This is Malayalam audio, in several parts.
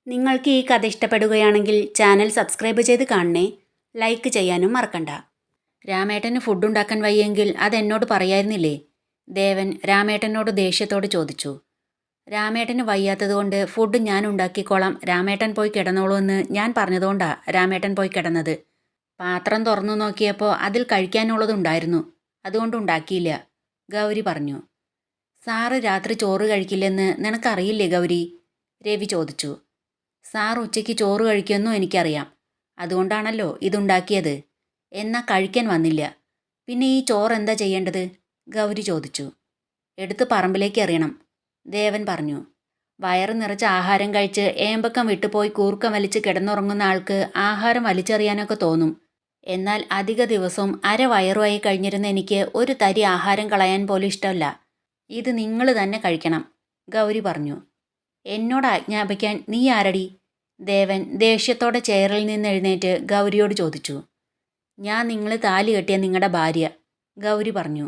നിങ്ങൾക്ക് ഈ കഥ ഇഷ്ടപ്പെടുകയാണെങ്കിൽ ചാനൽ സബ്സ്ക്രൈബ് ചെയ്ത് കാണണേ. ലൈക്ക് ചെയ്യാനും മറക്കണ്ട. രാമേട്ടന് ഫുഡ് ഉണ്ടാക്കാൻ വയ്യെങ്കിൽ അതെന്നോട് പറയായിരുന്നില്ലേ? ദേവൻ രാമേട്ടനോട് ദേഷ്യത്തോട് ചോദിച്ചു. രാമേട്ടന് വയ്യാത്തതുകൊണ്ട് ഫുഡ് ഞാൻ ഉണ്ടാക്കിക്കോളാം, രാമേട്ടൻ പോയി കിടന്നോളൂ എന്ന് ഞാൻ പറഞ്ഞതുകൊണ്ടാ രാമേട്ടൻ പോയി കിടന്നത്. പാത്രം തുറന്നു നോക്കിയപ്പോൾ അതിൽ കഴിക്കാനുള്ളതുണ്ടായിരുന്നു, അതുകൊണ്ട് ഉണ്ടാക്കിയില്ല, ഗൗരി പറഞ്ഞു. സാറ് രാത്രി ചോറ് കഴിക്കില്ലെന്ന് നിനക്കറിയില്ലേ ഗൗരി? രവി ചോദിച്ചു. സാർ ഉച്ചയ്ക്ക് ചോറ് കഴിക്കുമെന്നും എനിക്കറിയാം, അതുകൊണ്ടാണല്ലോ ഇതുണ്ടാക്കിയത്. എന്നാ കഴിക്കാൻ വന്നില്ല. പിന്നെ ഈ ചോറ് എന്താ ചെയ്യേണ്ടത്? ഗൗരി ചോദിച്ചു. എടുത്ത് പറമ്പിലേക്ക് എറിയണം, ദേവൻ പറഞ്ഞു. വയറ് നിറച്ച് ആഹാരം കഴിച്ച് ഏമ്പക്കം വിട്ടുപോയി കൂർക്കം വലിച്ച് കിടന്നുറങ്ങുന്ന ആൾക്ക് ആഹാരം വലിച്ചെറിയാനൊക്കെ തോന്നും. എന്നാൽ അധിക ദിവസവും അരവയറുമായി കഴിഞ്ഞിരുന്ന എനിക്ക് ഒരു തരി ആഹാരം കളയാൻ പോലും ഇഷ്ടമല്ല. ഇത് നിങ്ങൾ തന്നെ കഴിക്കണം, ഗൗരി പറഞ്ഞു. എന്നോട് ആജ്ഞാപിക്കാൻ നീ ആരടി? ദേവൻ ദേഷ്യത്തോടെ ചെയറിൽ നിന്ന് എഴുന്നേറ്റ് ഗൗരിയോട് ചോദിച്ചു. ഞാൻ നിങ്ങൾ താലി കെട്ടിയ നിങ്ങളുടെ ഭാര്യ, ഗൗരി പറഞ്ഞു.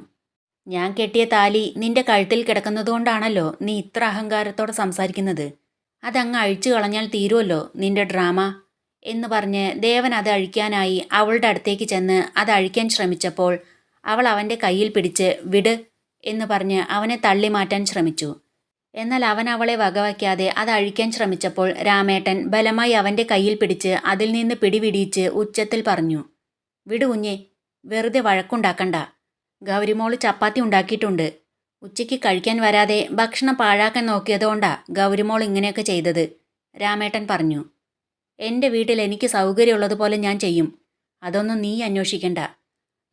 ഞാൻ കെട്ടിയ താലി നിന്റെ കഴുത്തിൽ കിടക്കുന്നതുകൊണ്ടാണല്ലോ നീ ഇത്ര അഹങ്കാരത്തോടെ സംസാരിക്കുന്നത്. അതങ്ങ് അഴിച്ചു കളഞ്ഞാൽ തീരുമല്ലോ നിന്റെ ഡ്രാമ എന്ന് പറഞ്ഞ് ദേവൻ അത് അഴിക്കാനായി അവളുടെ അടുത്തേക്ക് ചെന്ന് അത് അഴിക്കാൻ ശ്രമിച്ചപ്പോൾ അവൾ അവൻ്റെ കയ്യിൽ പിടിച്ച് വിട് എന്ന് പറഞ്ഞ് അവനെ തള്ളി മാറ്റാൻ ശ്രമിച്ചു. എന്നാൽ അവൻ അവളെ വകവയ്ക്കാതെ അത് അഴിക്കാൻ ശ്രമിച്ചപ്പോൾ രാമേട്ടൻ ബലമായി അവൻ്റെ കയ്യിൽ പിടിച്ച് അതിൽ നിന്ന് പിടിപിടിയിച്ച് ഉച്ചത്തിൽ പറഞ്ഞു. വിട് കുഞ്ഞേ, വെറുതെ വഴക്കുണ്ടാക്കണ്ട. ഗൗരിമോള് ചപ്പാത്തി ഉണ്ടാക്കിയിട്ടുണ്ട്. ഉച്ചയ്ക്ക് കഴിക്കാൻ വരാതെ ഭക്ഷണം പാഴാക്കാൻ നോക്കിയതുകൊണ്ടാ ഗൗരിമോൾ ഇങ്ങനെയൊക്കെ ചെയ്തത്, രാമേട്ടൻ പറഞ്ഞു. എൻ്റെ വീട്ടിൽ എനിക്ക് സൗകര്യമുള്ളതുപോലെ ഞാൻ ചെയ്യും, അതൊന്നും നീ അന്വേഷിക്കണ്ട,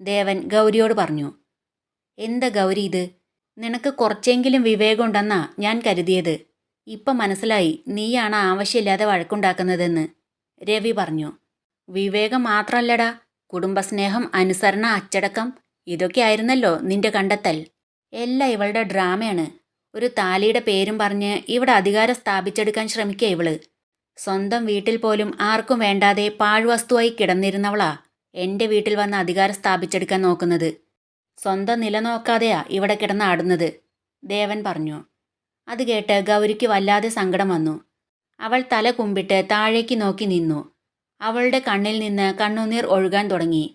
ദേവൻ ഗൗരിയോട് പറഞ്ഞു. എന്താ ഗൗരി ഇത്? നിനക്ക് കുറച്ചെങ്കിലും വിവേകമുണ്ടെന്നാ ഞാൻ കരുതിയത്. ഇപ്പം മനസ്സിലായി നീയാണ് ആവശ്യമില്ലാതെ വഴക്കുണ്ടാക്കുന്നതെന്ന്, രവി പറഞ്ഞു. വിവേകം മാത്രമല്ലടാ, കുടുംബസ്നേഹം, അനുസരണ, അച്ചടക്കം, ഇതൊക്കെ ആയിരുന്നല്ലോ നിന്റെ കണ്ടെത്തൽ. എല്ലാം ഇവളുടെ ഡ്രാമയാണ്. ഒരു താലിയുടെ പേരും പറഞ്ഞ് ഇവിടെ അധികാരം സ്ഥാപിച്ചെടുക്കാൻ ശ്രമിക്കുക ഇവള്. സ്വന്തം വീട്ടിൽ പോലും ആർക്കും വേണ്ടാതെ പാഴ്വസ്തുവായി കിടന്നിരുന്നവളാ എൻ്റെ വീട്ടിൽ വന്ന് അധികാരം സ്ഥാപിച്ചെടുക്കാൻ നോക്കുന്നത്. സ്വന്തം നില നോക്കാതെയാ ഇവിടെ കിടന്നാടുന്നത്, ദേവൻ പറഞ്ഞു. അത് കേട്ട് ഗൗരിക്ക് വല്ലാതെ സങ്കടം വന്നു. അവൾ തല കുമ്പിട്ട് താഴേക്ക് നോക്കി നിന്നു. അവളുടെ കണ്ണിൽ നിന്ന് കണ്ണുനീർ ഒഴുകാൻ തുടങ്ങി.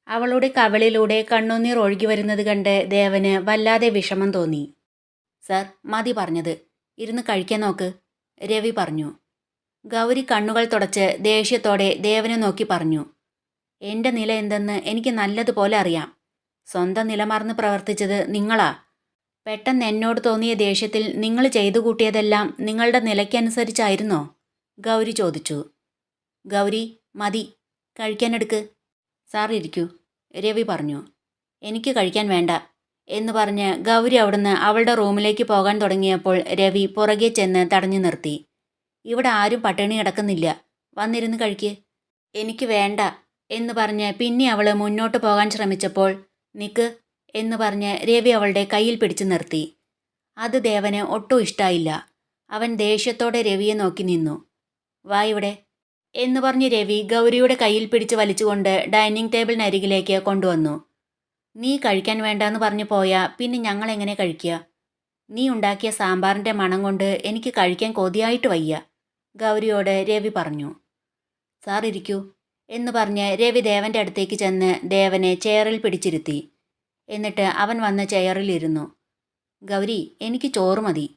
അവളുടെ കവിളിലൂടെ കണ്ണുനീർ ഒഴുകി വരുന്നത് കണ്ട് ദേവന് വല്ലാതെ വിഷമം തോന്നി. സർ, മതി പറഞ്ഞത്, ഇരുന്ന് കഴിക്കാൻ നോക്ക്, രവി പറഞ്ഞു. ഗൗരി കണ്ണുകൾ തുടച്ച് ദേഷ്യത്തോടെ ദേവനെ നോക്കി പറഞ്ഞു. എൻ്റെ നില എന്തെന്ന് എനിക്ക് നല്ലതുപോലെ അറിയാം. സ്വന്തം നിലമറന്ന് പ്രവർത്തിച്ചത് നിങ്ങളാ. പെട്ടെന്ന് എന്നോട് തോന്നിയ ദേഷ്യത്തിൽ നിങ്ങൾ ചെയ്തു കൂട്ടിയതെല്ലാം നിങ്ങളുടെ നിലയ്ക്കനുസരിച്ചായിരുന്നോ? ഗൗരി ചോദിച്ചു. ഗൗരി, മതി, കഴിക്കാനെടുക്ക്. സാർ ഇരിക്കൂ, രവി പറഞ്ഞു. എനിക്ക് കഴിക്കാൻ വേണ്ട എന്ന് പറഞ്ഞ് ഗൗരി അവിടുന്ന് അവളുടെ റൂമിലേക്ക് പോകാൻ തുടങ്ങിയപ്പോൾ രവി പുറകെ ചെന്ന് തടഞ്ഞു നിർത്തി. ഇവിടെ ആരും പട്ടിണി കിടക്കുന്നില്ല, വന്നിരുന്ന് കഴിക്ക്. എനിക്ക് വേണ്ട എന്ന് പറഞ്ഞ് പിന്നെ അവൾ മുന്നോട്ട് പോകാൻ ശ്രമിച്ചപ്പോൾ നിക്ക് എന്ന് പറഞ്ഞ് രവി അവളുടെ കയ്യിൽ പിടിച്ചു നിർത്തി. അത് ദേവന് ഒട്ടും ഇഷ്ടായില്ല. അവൻ ദേഷ്യത്തോടെ രവിയെ നോക്കി നിന്നു. വാ ഇവിടെ എന്ന് പറഞ്ഞ് രവി ഗൗരിയുടെ കയ്യിൽ പിടിച്ച് വലിച്ചുകൊണ്ട് ഡൈനിങ് ടേബിളിനരികിലേക്ക് കൊണ്ടുവന്നു. നീ കഴിക്കാൻ വേണ്ടെന്ന് പറഞ്ഞു പോയാൽ പിന്നെ ഞങ്ങൾ എങ്ങനെ കഴിക്കുക? നീ ഉണ്ടാക്കിയ സാമ്പാറിൻ്റെ മണം കൊണ്ട് എനിക്ക് കഴിക്കാൻ കൊതിയായിട്ട് വയ്യ, ഗൗരിയോട് രവി പറഞ്ഞു. സാർ ഇരിക്കൂ എന്ന് പറഞ്ഞ് രവി ദേവൻ്റെ അടുത്തേക്ക് ചെന്ന് ദേവനെ ചെയറിൽ പിടിച്ചിരുത്തി. എന്നിട്ട് അവൻ വന്ന് ചെയറിലിരുന്നു. ഗൗരി, എനിക്ക് ചോറ് മതി.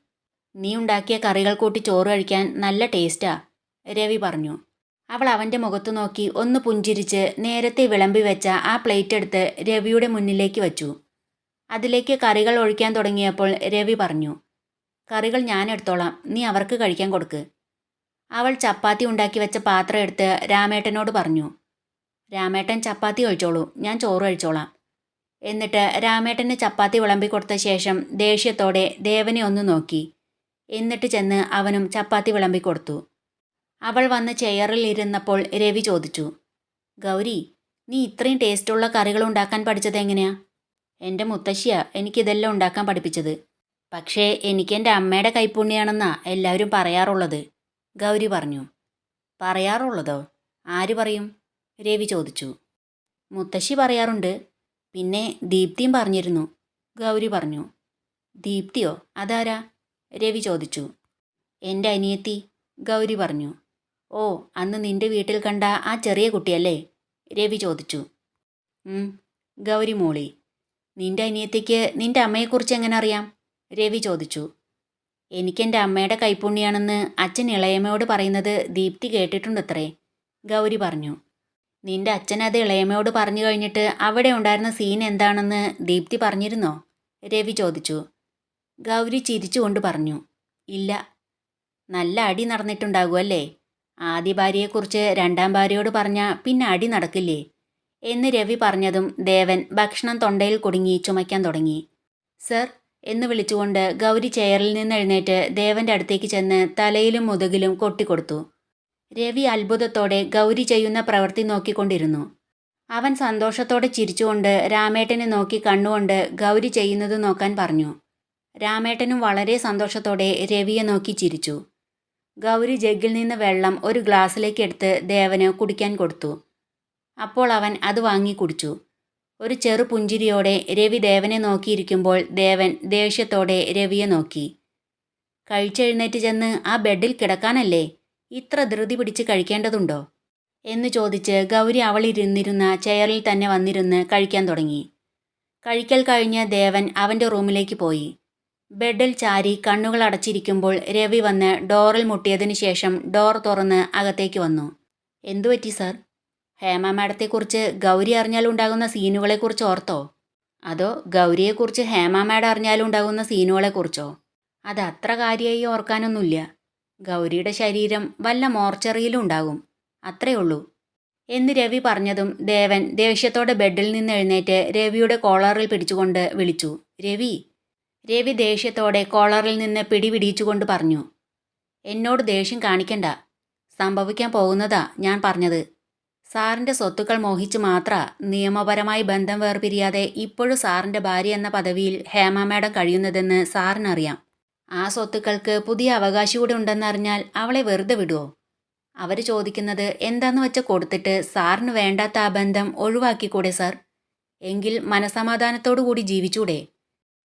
നീ ഉണ്ടാക്കിയ കറികൾ കൂട്ടി ചോറ് കഴിക്കാൻ നല്ല ടേസ്റ്റാ, രവി പറഞ്ഞു. അവൾ അവൻ്റെ മുഖത്തു നോക്കി ഒന്ന് പുഞ്ചിരിച്ച് നേരത്തെ വിളമ്പി വെച്ച ആ പ്ലേറ്റ് എടുത്ത് രവിയുടെ മുന്നിലേക്ക് വച്ചു. അതിലേക്ക് കറികൾ ഒഴിക്കാൻ തുടങ്ങിയപ്പോൾ രവി പറഞ്ഞു. കറികൾ ഞാൻ എടുത്തോളാം, നീ അവർക്ക് കഴിക്കാൻ കൊടുക്ക്. അവൾ ചപ്പാത്തി ഉണ്ടാക്കി വെച്ച പാത്രം എടുത്ത് രാമേട്ടനോട് പറഞ്ഞു. രാമേട്ടൻ ചപ്പാത്തി കഴിച്ചോളൂ, ഞാൻ ചോറ് കഴിച്ചോളാം. എന്നിട്ട് രാമേട്ടന് ചപ്പാത്തി വിളമ്പി കൊടുത്ത ശേഷം ദേഷ്യത്തോടെ ദേവനെ ഒന്ന് നോക്കി. എന്നിട്ട് ചെന്ന് അവനും ചപ്പാത്തി വിളമ്പി കൊടുത്തു. അവൾ വന്ന് ചെയറിൽ ഇരുന്നപ്പോൾ രവി ചോദിച്ചു. ഗൗരി, നീ ഇത്രയും ടേസ്റ്റുള്ള കറികൾ ഉണ്ടാക്കാൻ പഠിച്ചത് എങ്ങനെയാ? എൻ്റെ മുത്തശ്ശിയാ എനിക്കിതെല്ലാം ഉണ്ടാക്കാൻ പഠിപ്പിച്ചത്. പക്ഷേ എനിക്കെൻ്റെ അമ്മയുടെ കൈപ്പുണ്യാണെന്നാ എല്ലാവരും പറയാറുള്ളത്, ഗൗരി പറഞ്ഞു. പറയാറുള്ളതോ? ആര് പറയും? രവി ചോദിച്ചു. മുത്തശ്ശി പറയാറുണ്ട്, പിന്നെ ദീപ്തിയും പറഞ്ഞിരുന്നു, ഗൗരി പറഞ്ഞു. ദീപ്തിയോ? അതാരാ? രവി ചോദിച്ചു. എൻ്റെ അനിയത്തി, ഗൗരി പറഞ്ഞു. ഓ, അന്ന് നിന്റെ വീട്ടിൽ കണ്ട ആ ചെറിയ കുട്ടിയല്ലേ? രവി ചോദിച്ചു. ഗൗരി മോളി. നിന്റെ അനിയത്തിക്ക് നിന്റെ അമ്മയെക്കുറിച്ച് എങ്ങനെ അറിയാം? രവി ചോദിച്ചു. എനിക്കെൻ്റെ അമ്മയുടെ കൈപ്പുണ്യാണെന്ന് അച്ഛൻ ഇളയമ്മയോട് പറയുന്നത് ദീപ്തി കേട്ടിട്ടുണ്ടത്രേ, ഗൗരി പറഞ്ഞു. നിന്റെ അച്ഛൻ അത് ഇളയമ്മയോട് പറഞ്ഞു കഴിഞ്ഞിട്ട് അവിടെ ഉണ്ടായിരുന്ന സീൻ എന്താണെന്ന് ദീപ്തി പറഞ്ഞിരുന്നോ? രവി ചോദിച്ചു. ഗൗരി ചിരിച്ചുകൊണ്ട് പറഞ്ഞു. ഇല്ല. നല്ല അടി നടന്നിട്ടുണ്ടാകുമല്ലേ? ആദ്യ ഭാര്യയെക്കുറിച്ച് രണ്ടാം ഭാര്യയോട് പറഞ്ഞാൽ പിന്നെ അടി നടക്കില്ലേ എന്ന് രവി പറഞ്ഞതും ദേവൻ ഭക്ഷണം തൊണ്ടയിൽ കുടുങ്ങി ചുമയ്ക്കാൻ തുടങ്ങി. സർ എന്ന് വിളിച്ചുകൊണ്ട് ഗൗരി ചെയറിൽ നിന്ന് എഴുന്നേറ്റ് ദേവൻ്റെ അടുത്തേക്ക് ചെന്ന് തലയിലും മുതുകിലും കൊട്ടിക്കൊടുത്തു. രവി അത്ഭുതത്തോടെ ഗൗരി ചെയ്യുന്ന പ്രവൃത്തി നോക്കിക്കൊണ്ടിരുന്നു. അവൻ സന്തോഷത്തോടെ ചിരിച്ചുകൊണ്ട് രാമേട്ടനെ നോക്കി കണ്ണുകൊണ്ട് ഗൗരി ചെയ്യുന്നത് നോക്കാൻ പറഞ്ഞു. രാമേട്ടനും വളരെ സന്തോഷത്തോടെ രവിയെ നോക്കി ചിരിച്ചു. ഗൗരി ജഗ്ഗിൽ നിന്ന് വെള്ളം ഒരു ഗ്ലാസ്സിലേക്ക് എടുത്ത് ദേവന് കുടിക്കാൻ കൊടുത്തു. അപ്പോൾ അവൻ അത് വാങ്ങി കുടിച്ചു. ഒരു ചെറു പുഞ്ചിരിയോടെ രവി ദേവനെ നോക്കിയിരിക്കുമ്പോൾ ദേവൻ ദേഷ്യത്തോടെ രവിയെ നോക്കി. കഴിച്ചെഴുന്നേറ്റ് ചെന്ന് ആ ബെഡിൽ കിടക്കാനല്ലേ? ഇത്ര ധൃതി പിടിച്ച് കഴിക്കേണ്ടതുണ്ടോ എന്ന് ചോദിച്ച് ഗൗരി അവളിരുന്നിരുന്ന ചെയറിൽ തന്നെ വന്നിരുന്ന് കഴിക്കാൻ തുടങ്ങി. കഴിക്കൽ കഴിഞ്ഞ് ദേവൻ അവൻ്റെ റൂമിലേക്ക് പോയി. ബെഡിൽ ചാരി കണ്ണുകൾ അടച്ചിരിക്കുമ്പോൾ രവി വന്ന് ഡോറിൽ മുട്ടിയതിന് ശേഷം ഡോർ തുറന്ന് അകത്തേക്ക് വന്നു. എന്തുപറ്റി സർ? ഹേമ മാഡത്തെക്കുറിച്ച് ഗൗരി അറിഞ്ഞാലുണ്ടാകുന്ന സീനുകളെക്കുറിച്ച് ഓർത്തോ? അതോ ഗൗരിയെക്കുറിച്ച് ഹേമ മാഡം അറിഞ്ഞാലുണ്ടാകുന്ന സീനുകളെക്കുറിച്ചോ? അത് അത്ര കാര്യമായി ഓർക്കാനൊന്നുമില്ല. ഗൗരിയുടെ ശരീരം വല്ല മോർച്ചറിയിലും ഉണ്ടാകും, അത്രേ ഉള്ളൂ എന്ന് രവി പറഞ്ഞതും ദേവൻ ദേഷ്യത്തോടെ ബെഡിൽ നിന്ന് എഴുന്നേറ്റ് രവിയുടെ കോളറിൽ പിടിച്ചുകൊണ്ട് വിളിച്ചു. രവി. രവി ദേഷ്യത്തോടെ കോളറിൽ നിന്ന് പിടിപിടിച്ചുകൊണ്ട് പറഞ്ഞു. എന്നോട് ദേഷ്യം കാണിക്കണ്ട. സംഭവിക്കാൻ പോകുന്നതാ ഞാൻ പറഞ്ഞത്. സാറിൻ്റെ സ്വത്തുക്കൾ മോഹിച്ച് മാത്ര നിയമപരമായി ബന്ധം വേർപിരിയാതെ ഇപ്പോഴും സാറിൻ്റെ ഭാര്യ എന്ന പദവിയിൽ ഹേമ മാഡം കഴിയുന്നതെന്ന് സാറിനറിയാം. ആ സ്വത്തുക്കൾക്ക് പുതിയ അവകാശി കൂടെ ഉണ്ടെന്നറിഞ്ഞാൽ അവളെ വെറുതെ വിടുമോ? അവർ ചോദിക്കുന്നത് എന്താന്ന് വെച്ച കൊടുത്തിട്ട് സാറിന് വേണ്ടാത്ത ആ ബന്ധം ഒഴിവാക്കിക്കൂടെ സാർ? എങ്കിൽ മനസമാധാനത്തോടു കൂടി ജീവിച്ചൂടെ?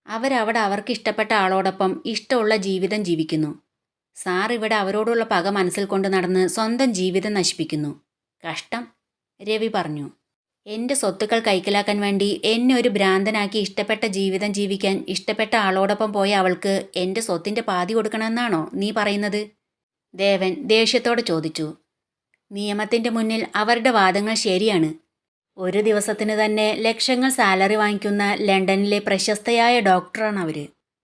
അവരവിടെ അവർക്കിഷ്ടപ്പെട്ട ആളോടൊപ്പം ഇഷ്ടമുള്ള ജീവിതം ജീവിക്കുന്നു. സാർ ഇവിടെ അവരോടുള്ള പക മനസ്സിൽ കൊണ്ട് നടന്ന് സ്വന്തം ജീവിതം നശിപ്പിക്കുന്നു. കഷ്ടം, രവി പറഞ്ഞു. എൻ്റെ സ്വത്തുക്കൾ കൈക്കലാക്കാൻ വേണ്ടി എന്നെ ഒരു ഭ്രാന്തനാക്കി ഇഷ്ടപ്പെട്ട ജീവിതം ജീവിക്കാൻ ഇഷ്ടപ്പെട്ട ആളോടൊപ്പം പോയ അവൾക്ക് എൻ്റെ സ്വത്തിൻ്റെ പാതി കൊടുക്കണമെന്നാണോ നീ പറയുന്നത്? ദേവൻ ദേഷ്യത്തോടെ ചോദിച്ചു. നിയമത്തിൻ്റെ മുന്നിൽ അവരുടെ വാദങ്ങൾ ശരിയാണ്. ഒരു ദിവസത്തിന് തന്നെ ലക്ഷങ്ങൾ സാലറി വാങ്ങിക്കുന്ന ലണ്ടനിലെ പ്രശസ്തയായ ഡോക്ടറാണ് അവർ.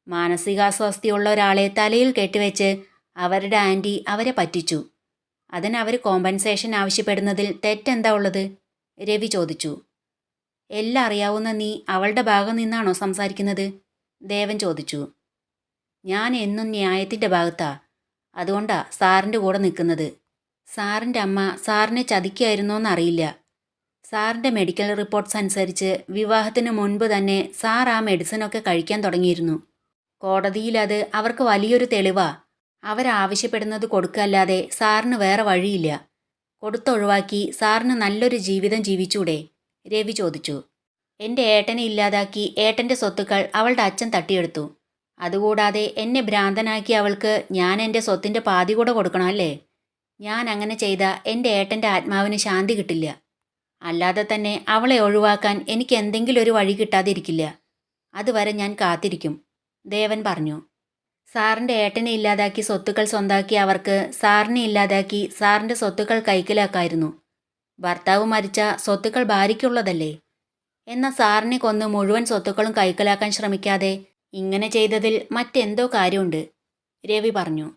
മാനസികാസ്വാസ്ഥ്യമുള്ള ഒരാളെ തലയിൽ കെട്ടിവെച്ച് അവരുടെ ആൻറ്റി അവരെ പറ്റിച്ചു. അതിന് അവർ കോമ്പൻസേഷൻ ആവശ്യപ്പെടുന്നതിൽ തെറ്റെന്താ ഉള്ളത്? രവി ചോദിച്ചു. എല്ലാം അറിയാവുന്ന നീ അവളുടെ ഭാഗം നിന്നാണോ സംസാരിക്കുന്നത്? ദേവൻ ചോദിച്ചു. ഞാൻ എന്നും ന്യായത്തിൻ്റെ ഭാഗത്താ. അതുകൊണ്ടാ സാറിൻ്റെ കൂടെ നിൽക്കുന്നത്. സാറിൻ്റെ അമ്മ സാറിനെ ചതിക്കായിരുന്നോന്നറിയില്ല. സാറിൻ്റെ മെഡിക്കൽ റിപ്പോർട്ട്സ് അനുസരിച്ച് വിവാഹത്തിന് മുൻപ് തന്നെ സാർ ആ മെഡിസിനൊക്കെ കഴിക്കാൻ തുടങ്ങിയിരുന്നു. കോടതിയിൽ അത് അവർക്ക് വലിയൊരു തെളിവാ. അവരാവശ്യപ്പെടുന്നത് കൊടുക്കല്ലാതെ സാറിന് വേറെ വഴിയില്ല. കൊടുത്തൊഴിവാക്കി സാറിന് നല്ലൊരു ജീവിതം ജീവിച്ചൂടെ? രവി ചോദിച്ചു. എൻ്റെ ഏട്ടനെ ഇല്ലാതാക്കി ഏട്ടൻ്റെ സ്വത്തുക്കൾ അവളുടെ അച്ഛൻ തട്ടിയെടുത്തു. അതുകൂടാതെ എന്നെ ഭ്രാന്തനാക്കി അവൾക്ക് ഞാൻ എൻ്റെ സ്വത്തിൻ്റെ പാതി കൂടെ കൊടുക്കണം അല്ലേ? ഞാൻ അങ്ങനെ ചെയ്താൽ എൻ്റെ ഏട്ടൻ്റെ ആത്മാവിന് ശാന്തി കിട്ടില്ല. അല്ലാതെ തന്നെ അവളെ ഒഴിവാക്കാൻ എനിക്ക് എന്തെങ്കിലും ഒരു വഴി കിട്ടാതിരിക്കില്ല. അതുവരെ ഞാൻ കാത്തിരിക്കും, ദേവൻ പറഞ്ഞു. സാറിൻ്റെ ഏട്ടനെ ഇല്ലാതാക്കി സ്വത്തുക്കൾ സ്വന്താക്കി അവർക്ക് സാറിനെ ഇല്ലാതാക്കി സാറിൻ്റെ സ്വത്തുക്കൾ കൈക്കലാക്കായിരുന്നു. ഭർത്താവ് മരിച്ച സ്വത്തുക്കൾ ഭാര്യയ്ക്കുള്ളതല്ലേ? എന്നാൽ സാറിനെ കൊന്ന് മുഴുവൻ സ്വത്തുക്കളും കൈക്കലാക്കാൻ ശ്രമിക്കാതെ ഇങ്ങനെ ചെയ്തതിൽ മറ്റെന്തോ കാര്യമുണ്ട്, രവി പറഞ്ഞു.